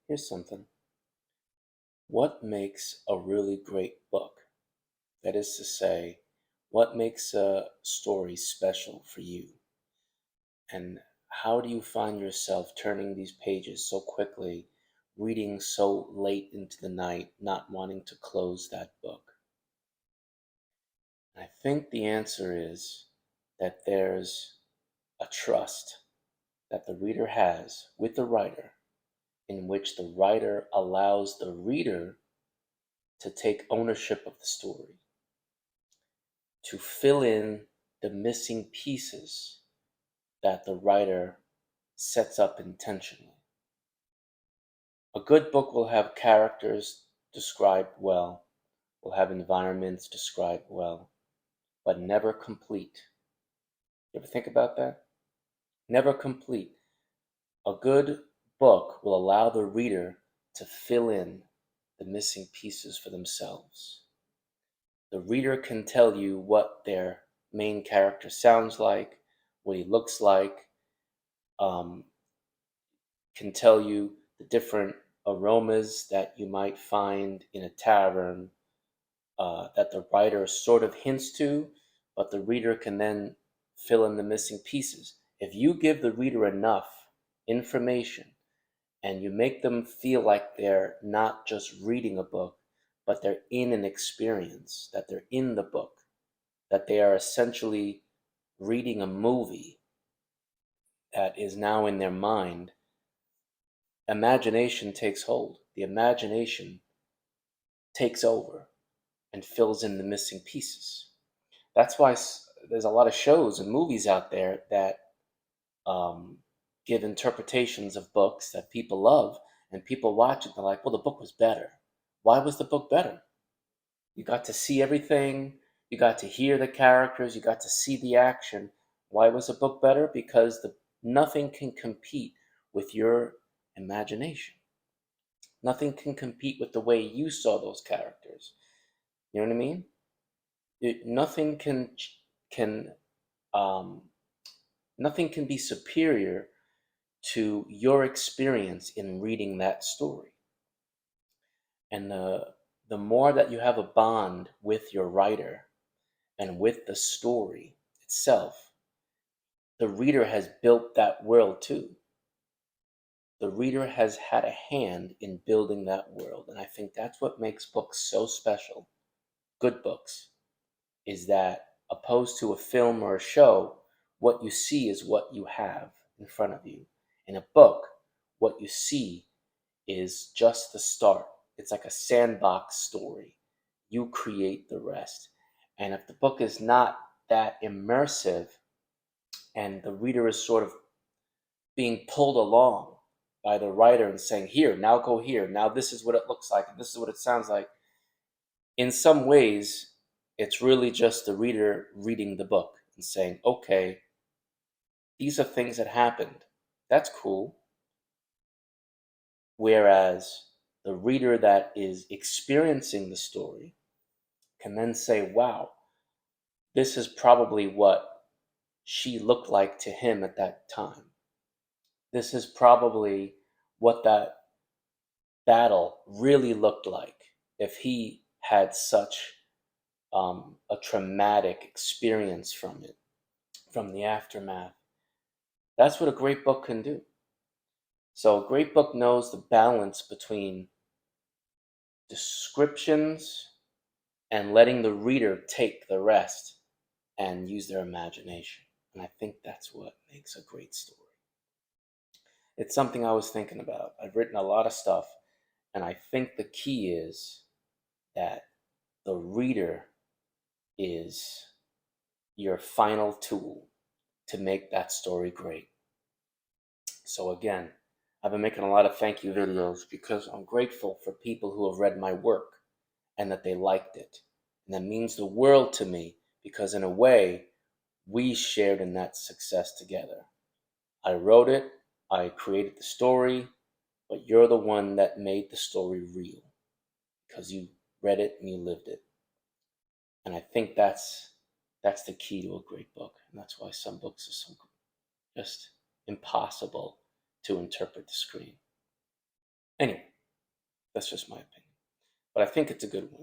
Here's something. What makes a really great book? That is to say, what makes a story special for you? And how do you find yourself turning these pages so quickly, reading so late into the night, not wanting to close that book? I think the answer is that there's a trust that the reader has with the writer, in which the writer allows the reader to take ownership of the story, to fill in the missing pieces that the writer sets up intentionally. A good book will have characters described well, will have environments described well, but never complete. You ever think about that? Never complete. A good book will allow the reader to fill in the missing pieces for themselves. The reader can tell you what their main character sounds like, what he looks like, um, can tell you the different aromas that you might find in a tavern, that the writer sort of hints to, but the reader can then fill in the missing pieces. If you give the reader enough information and you make them feel like they're not just reading a book, but they're in an experience, that they're in the book, that they are essentially reading a movie that is now in their mind, imagination takes hold. The imagination takes over and fills in the missing pieces. That's why there's a lot of shows and movies out there that um, give interpretations of books that people love, and people watch it. They're like, "Well, the book was better." Why was the book better? You got to see everything. You got to hear the characters. You got to see the action. Why was the book better? Because nothing can compete with your imagination. Nothing can compete with the way you saw those characters. You know what I mean? Nothing can um, nothing can be superior to your experience in reading that story. And the more that you have a bond with your writer and with the story itself, the reader has built that world too. The reader has had a hand in building that world. And I think that's what makes books so special. Good books is that opposed to a film or a show, what you see is what you have in front of you. In a book, what you see is just the start. It's like a sandbox story. You create the rest. And if the book is not that immersive and the reader is sort of being pulled along by the writer and saying, here, now go here, now this is what it looks like, and this is what it sounds like, in some ways, it's really just the reader reading the book and saying, okay, these are things that happened. That's cool. Whereas the reader that is experiencing the story can then say, wow, this is probably what she looked like to him at that time. This is probably what that battle really looked like if he had such a traumatic experience from it, from the aftermath. That's what a great book can do. So a great book knows the balance between descriptions and letting the reader take the rest and use their imagination. And I think that's what makes a great story. It's something I was thinking about. I've written a lot of stuff, and I think the key is that the reader is your final tool to make that story great. So again, I've been making a lot of thank you videos because I'm grateful for people who have read my work and that they liked it. And that means the world to me because in a way, we shared in that success together. I wrote it, I created the story, but you're the one that made the story real because you read it and you lived it. And I think that's the key to a great book. And that's why some books are so just impossible to interpret the screen. Anyway, that's just my opinion. But I think it's a good one.